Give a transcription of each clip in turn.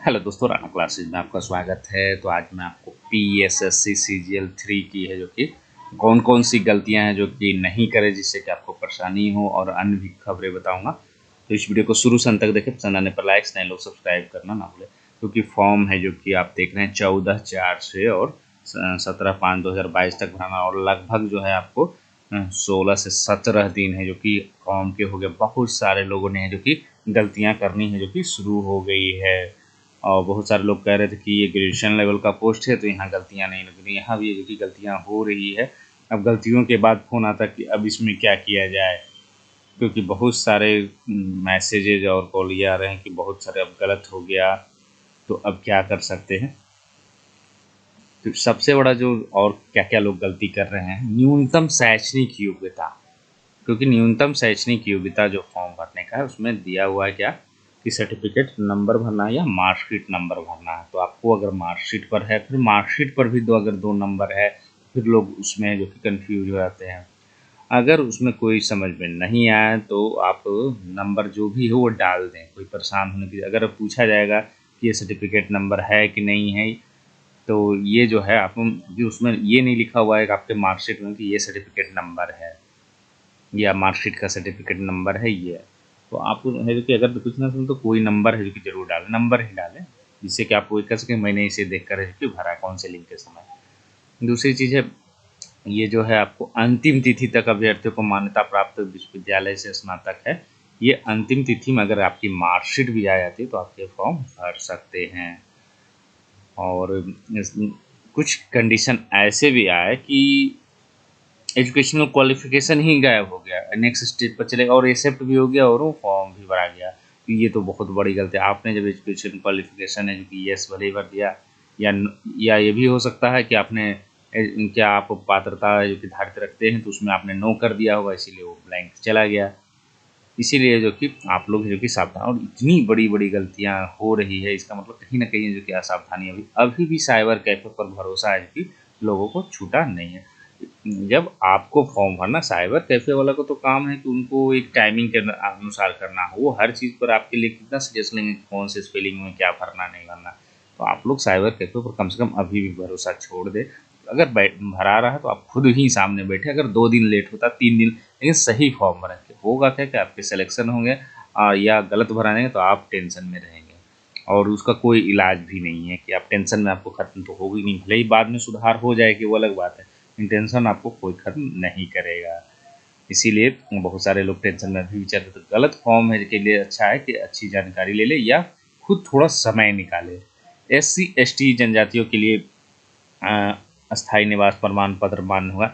Hello दोस्तों, Rana classes में आपका स्वागत है। तो आज मैं आपको PSSC CGL 3 की है जो कि कौन कौन सी गलतियां हैं जो कि नहीं करें जिससे कि आपको परेशानी हो, और अन्य भी खबरें बताऊंगा। तो इस वीडियो को शुरू से अंत तक देखें। पसंद आने पर लाइक्स, नए लोग सब्सक्राइब करना ना भूलें। क्योंकि फॉर्म है जो कि आप देख रहे हैं 14/4 से और 17/5/2022 तक भराना, और लगभग जो है आपको 16 से 17 दिन है जो कि फॉर्म के हो गए। बहुत सारे लोगों ने है जो कि गलतियां करनी है जो कि शुरू हो गई है। और बहुत सारे लोग कह रहे थे कि ये ग्रेजुएशन लेवल का पोस्ट है तो यहाँ गलतियाँ नहीं लग रही। यहाँ भी जो कि गलतियाँ हो रही है। अब गलतियों के बाद फ़ोन आता कि अब इसमें क्या किया जाए, क्योंकि बहुत सारे मैसेजेज और कॉल ये आ रहे हैं कि बहुत सारे अब गलत हो गया, तो अब क्या कर सकते हैं। तो सबसे बड़ा जो और क्या क्या लोग गलती कर रहे हैं, न्यूनतम शैक्षणिक योग्यता। क्योंकि न्यूनतम शैक्षणिक योग्यता जो फॉर्म भरने का है उसमें दिया हुआ है क्या कि सर्टिफिकेट नंबर भरना है या मार्कशीट नंबर भरना है। तो आपको अगर मार्कशीट पर है, फिर मार्कशीट पर भी अगर 2 नंबर है, फिर लोग उसमें जो कि कंफ्यूज हो जाते हैं। अगर उसमें कोई समझ में नहीं आए तो आप नंबर जो भी हो वो डाल दें, कोई परेशान होने की। अगर पूछा जाएगा कि ये सर्टिफिकेट नंबर है कि नहीं है, तो ये जो है आप कि उसमें ये नहीं लिखा हुआ है कि आपके मार्कशीट में कि ये सर्टिफिकेट नंबर है या मार्कशीट का सर्टिफिकेट नंबर है ये। तो आपको है जो कि अगर कुछ ना सुन तो कोई नंबर है जो कि ज़रूर डालें, नंबर ही डालें, जिससे कि आपको कह सकें मैंने इसे देख कर है कि भरा काउंसलिंग के समय। दूसरी चीज़ है, ये जो है आपको अंतिम तिथि तक अभ्यर्थियों को मान्यता प्राप्त विश्वविद्यालय से स्नातक है, ये अंतिम तिथि में अगर आपकी मार्कशीट भी आ जाती है तो आप ये फॉर्म भर सकते हैं। और कुछ कंडीशन ऐसे भी आए कि एजुकेशनल क्वालिफिकेशन ही गायब हो गया, नेक्स्ट स्टेज पर चलेगा और एक्सेप्ट भी हो गया और वो फॉर्म भी भरा गया। तो ये तो बहुत बड़ी गलती है। आपने जब एजुकेशन क्वालिफिकेशन है जो कि यस भले ही भर दिया, या ये भी हो सकता है कि आपने क्या आप पात्रता जो कि धारित रखते हैं तो उसमें आपने नो कर दिया होगा, इसीलिए वो ब्लैंक चला गया। इसीलिए जो कि आप लोग जो कि सावधान, और इतनी बड़ी बड़ी गलतियां हो रही है, इसका मतलब कहीं ना कहीं जो कि असावधानी अभी अभी भी साइबर कैफे पर भरोसा है कि लोगों को छूटा नहीं है। जब आपको फॉर्म भरना, साइबर कैफे वाला को तो काम है कि उनको एक टाइमिंग के अनुसार करना हो, वो हर चीज़ पर आपके लिए कितना सजेस्ट लेंगे कि कौन से स्पेलिंग में क्या भरना नहीं भरना। तो आप लोग साइबर कैफे पर कम से कम अभी भी भरोसा छोड़ दे। अगर भरा रहा है तो आप खुद ही सामने बैठे, अगर 2 दिन लेट होता, 3 दिन, लेकिन सही फॉर्म भरें। होगा क्या कि आपके सिलेक्शन होंगे, या गलत भरा देंगे तो आप टेंशन में रहेंगे, और उसका कोई इलाज भी नहीं है कि आप टेंशन में, आपको खत्म तो होगी नहीं। भले ही बाद में सुधार हो जाए कि वो अलग बात है, टेंशन आपको कोई खत्म नहीं करेगा। इसीलिए बहुत सारे लोग टेंशन में भी विचार करते। तो गलत फॉर्म है के लिए अच्छा है कि अच्छी जानकारी ले ले या खुद थोड़ा समय निकाले। SC ST जनजातियों के लिए अस्थायी निवास प्रमाण पत्र मान्य होगा।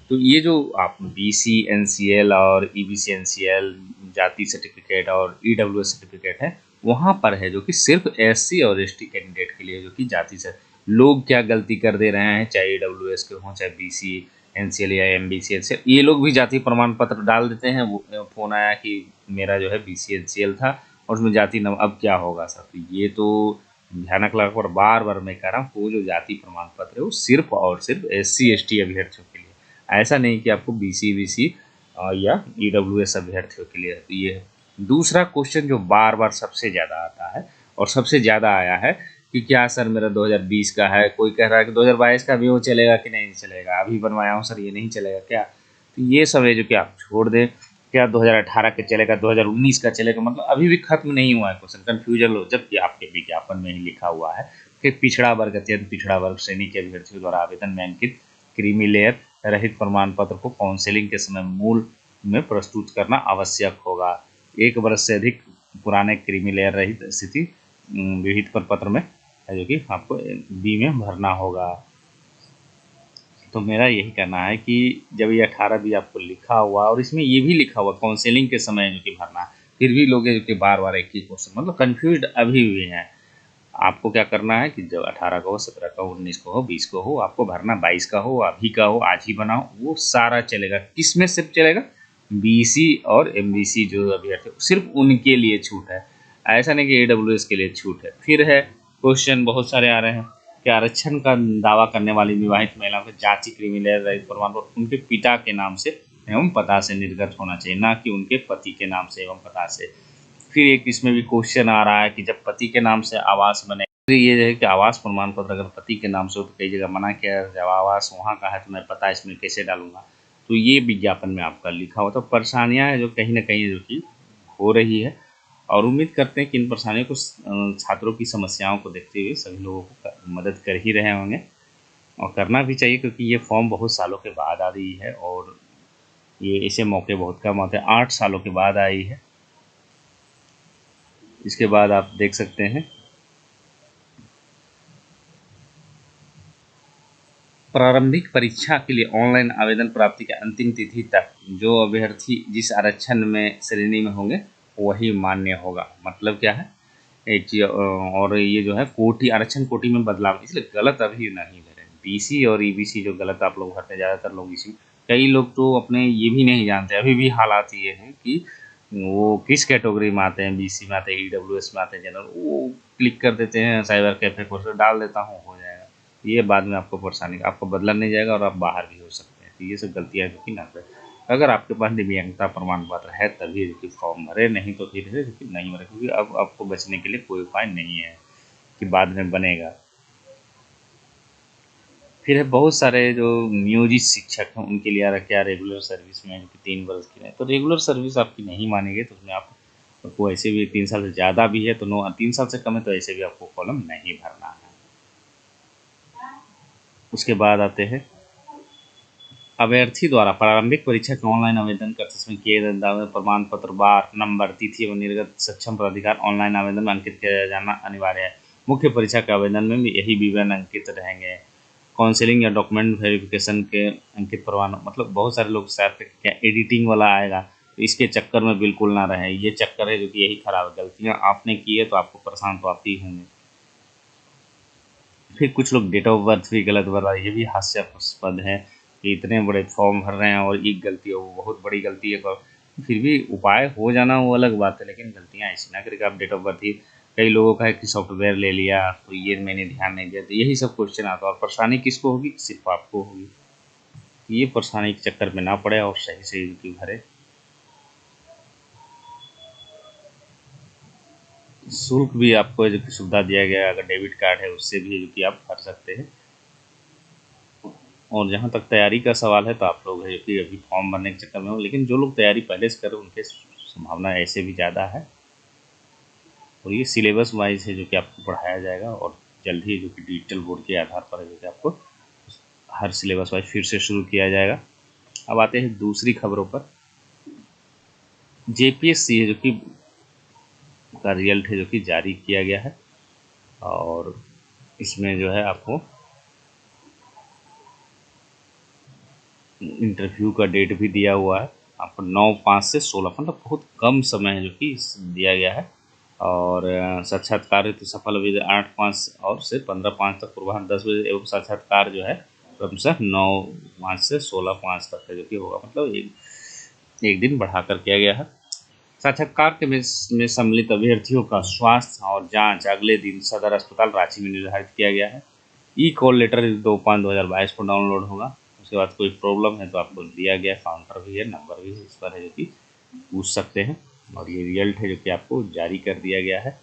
तो ये जो आप BC NCL और EBC NCL जाति सर्टिफिकेट और EWS सर्टिफिकेट है, वहाँ पर है जो कि सिर्फ SC और ST कैंडिडेट के लिए, जो कि जाति से लोग क्या गलती कर दे रहे हैं, चाहे EWS के हों, चाहे BC NCL या MBC NCL, ये लोग भी जाति प्रमाण पत्र डाल देते हैं। वो फ़ोन आया कि मेरा जो है BC NCL था और उसमें जाति नंबर, अब क्या होगा सर। तो ये तो भयानक लगा। और बार बार मैं कह रहा हूँ, वो जो जाति प्रमाण पत्र है वो सिर्फ और सिर्फ SC ST अभ्यर्थियों के लिए, ऐसा नहीं कि आपको BC BC या EWS अभ्यर्थियों के लिए। तो ये दूसरा क्वेश्चन जो बार बार सबसे ज़्यादा आता है और सबसे ज़्यादा आया है कि क्या सर मेरा 2020 का है, कोई कह रहा है कि 2022 का भी वो चलेगा कि नहीं चलेगा, अभी बनवाया हूँ सर ये नहीं चलेगा क्या। तो ये सब है जो कि आप छोड़ दें। क्या 2018 का चलेगा, 2019 का चलेगा, मतलब अभी भी खत्म नहीं हुआ है क्वेश्चन, कन्फ्यूजन हो। जबकि आपके विज्ञापन में ही लिखा हुआ है कि पिछड़ा वर्ग, अत्यंत पिछड़ा वर्ग श्रेणी के अभ्यर्थियों द्वारा आवेदन में अंकित क्रीमी लेयर रहित प्रमाण पत्र को काउंसलिंग के समय मूल में प्रस्तुत करना आवश्यक होगा। 1 वर्ष से अधिक पुराने क्रीमी लेयर रहित स्थिति विहित प्रपत्र में है जो कि आपको B में भरना होगा। तो मेरा यही कहना है कि जब ये 18 भी आपको लिखा हुआ और इसमें ये भी लिखा हुआ काउंसलिंग के समय जो कि भरना, फिर भी लोग जो कि बार बार एक ही क्वेश्चन, मतलब कन्फ्यूज अभी भी हैं। आपको क्या करना है कि जब 18 का हो, 17 का हो, 19 को हो, 20 को हो, आपको भरना 22 का हो, अभी का हो, आज ही बनाओ, वो सारा चलेगा। किस में सिर्फ चलेगा, BC और MBC जो अभ्यर्थी, सिर्फ उनके लिए छूट है। ऐसा नहीं कि AWS के लिए छूट है। फिर है क्वेश्चन बहुत सारे आ रहे हैं कि आरक्षण का दावा करने वाली विवाहित महिलाओं के जाति क्रिमिनल रहित प्रमाण पत्र उनके पिता के नाम से एवं पता से निर्गत होना चाहिए, ना कि उनके पति के नाम से एवं पता से। फिर एक इसमें भी क्वेश्चन आ रहा है कि जब पति के नाम से आवास बने, फिर ये है कि आवास प्रमाण पत्र अगर पति के नाम से हो तो कई जगह मना किया है, जब आवास वहाँ का है तो मैं पता इसमें कैसे डालूंगा, तो ये विज्ञापन में आपका लिखा हुआ। तो परेशानियाँ हैं जो कहीं ना कहीं जो कि हो रही है, और उम्मीद करते हैं कि इन परेशानियों को छात्रों की समस्याओं को देखते हुए सभी लोगों को मदद कर ही रहे होंगे, और करना भी चाहिए, क्योंकि ये फॉर्म बहुत सालों के बाद आ रही है और ये ऐसे मौके बहुत कम आते हैं। 8 सालों के बाद आई है। इसके बाद आप देख सकते हैं प्रारंभिक परीक्षा के लिए ऑनलाइन आवेदन प्राप्ति की अंतिम तिथि तक जो अभ्यर्थी जिस आरक्षण में श्रेणी में होंगे वही मान्य होगा। मतलब क्या है, एक चीज और ये जो है कोटि आरक्षण कोटि में बदलाव, इसलिए गलत अभी नहीं भरें। बीसी और ईबीसी जो गलत आप लोग भरते, ज़्यादातर लोग इसी, कई लोग तो अपने ये भी नहीं जानते, अभी भी हालात ये हैं कि वो किस कैटेगरी में आते हैं, बीसी में आते हैं, ईडब्ल्यूएस में आते हैं, जनरल, वो क्लिक कर देते हैं, साइबर कैफे कोर्स डाल देता हूँ हो जाएगा। ये बाद में आपको परेशानी, आपको बदला नहीं जाएगा और आप बाहर भी हो सकते हैं। तो ये सब गलतियाँ जो कि ना करें। अगर आपके पास दिव्यांगता प्रमाण पत्र है तभी देखिए फॉर्म भरे, नहीं तो फिर नहीं भरे, क्योंकि अब आपको बचने के लिए कोई उपाय नहीं है कि बाद में बनेगा। फिर है बहुत सारे जो नियोजित शिक्षक हैं उनके लिए आ क्या रेगुलर सर्विस में कि 3 वर्ष की है, तो रेगुलर सर्विस आपकी नहीं मानेंगे तो उसमें आपको ऐसे भी 3 साल से ज़्यादा भी है तो नो, 3 साल से कम है तो ऐसे भी आपको कॉलम नहीं भरना है। उसके बाद आते हैं अभ्यर्थी द्वारा प्रारंभिक परीक्षा के ऑनलाइन आवेदन करते समय किए गए दावे प्रमाण पत्र बार नंबर तिथि एवं निर्गत सक्षम प्राधिकार ऑनलाइन आवेदन में अंकित किया जाना अनिवार्य है। मुख्य परीक्षा के आवेदन में भी यही विवरण अंकित रहेंगे। काउंसिलिंग या डॉक्यूमेंट वेरिफिकेशन के अंकित प्रमाण, मतलब बहुत सारे लोग शायद क्या एडिटिंग वाला आएगा, तो इसके चक्कर में बिल्कुल ना रहे। ये चक्कर है जो कि यही खराब है, गलतियाँ आपने की है तो आपको परेशान तो आप ही होंगे। फिर कुछ लोग डेट ऑफ बर्थ भी गलत भर रहा है, ये भी हास्यास्पद है कि इतने बड़े फॉर्म भर रहे हैं और एक गलती है, वो बहुत बड़ी गलती है। पर फिर भी उपाय हो जाना वो अलग बात है, लेकिन गलतियाँ ऐसी ना करके आप डेट ऑफ बर्थ ही, कई लोगों का है कि सॉफ्टवेयर ले लिया तो ये मैंने ध्यान नहीं दिया, तो यही सब क्वेश्चन आता है और परेशानी किसको होगी, सिर्फ आपको होगी। ये परेशानी के चक्कर में ना पड़े और सही से इनकी भरे। शुल्क भी आपको जो कि सुविधा दिया गया है, अगर डेबिट कार्ड है उससे भी जो कि आप भर सकते हैं। और जहाँ तक तैयारी का सवाल है तो आप लोग है कि अभी फॉर्म भरने के चक्कर में हो, लेकिन जो लोग तैयारी पहले से करें उनके संभावना ऐसे भी ज़्यादा है। और ये सिलेबस वाइज है जो कि आपको पढ़ाया जाएगा और जल्द ही जो कि डिजिटल बोर्ड के आधार पर है जो कि आपको हर सिलेबस वाइज फिर से शुरू किया जाएगा। अब आते हैं दूसरी खबरों पर। जेपीएससी है जो कि का रिजल्ट है जो कि जारी किया गया है और इसमें जो है आपको इंटरव्यू का डेट भी दिया हुआ है आपको 9/5 से 16, मतलब बहुत कम समय है जो कि दिया गया है। और साक्षात्कार हेतु सफल अभ्यर्थी 8/5 और से 15/5 तक पूर्वाह्न 10 बजे एवं साक्षात्कार जो है क्रमशः 9/5 से 16/5 तक है जो कि होगा, मतलब एक दिन बढ़ाकर किया गया है। साक्षात्कार के में सम्मिलित अभ्यर्थियों का स्वास्थ्य और जांच अगले दिन सदर अस्पताल रांची में निर्धारित किया गया है। ई कॉल लेटर 2/5/2022 को डाउनलोड होगा। उसके बाद कोई प्रॉब्लम है तो आपको दिया गया काउंटर भी है, नंबर भी है, इस पर है जो कि पूछ सकते हैं। और ये रिजल्ट है जो कि आपको जारी कर दिया गया है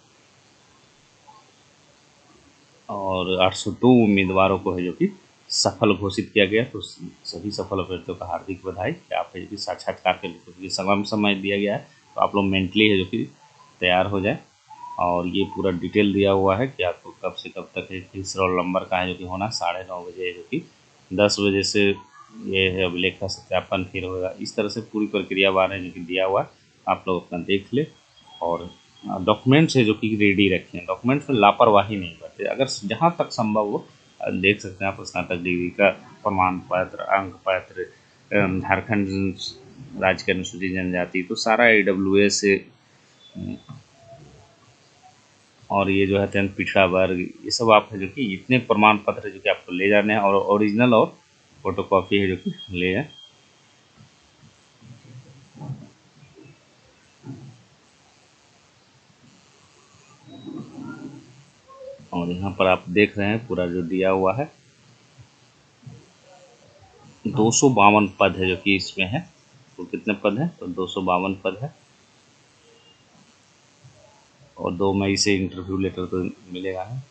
और 802 उम्मीदवारों को है जो कि सफल घोषित किया गया। तो सभी सफल अभ्यर्थियों का हार्दिक बधाई कि आप है जो कि साक्षात्कार के लिए समय दिया गया है, तो आप लोग मेंटली है जो कि तैयार हो जाए। और ये पूरा डिटेल दिया हुआ है कि आपको कब से कब तक है, किस रोल नंबर का है जो कि होना 9:30 बजे है जो कि 10 बजे से ये है अभिलेख का सत्यापन फिर होगा। इस तरह से पूरी प्रक्रिया बारे में जो कि दिया हुआ है, आप लोग अपना देख ले। और डॉक्यूमेंट्स है जो कि रेडी रखें, डॉक्यूमेंट्स में लापरवाही नहीं करते, अगर जहाँ तक संभव हो देख सकते हैं आप स्नातक डिग्री का प्रमाण पत्र, अंक पत्र, झारखंड राज्य के अनुसूचित जनजाति, तो सारा AWS और ये जो है अत्यंत पिछड़ा वर्ग, ये सब आप है जो कि इतने प्रमाण पत्र जो कि आपको ले जाने हैं और ओरिजिनल और फोटोकॉपी है जो कि ले जाए। और यहाँ पर आप देख रहे हैं पूरा जो दिया हुआ है 252 पद है जो कि इसमें है। तो कितने पद हैं, तो 252 पद है। 2 मई से इंटरव्यू लेटर तो मिलेगा है।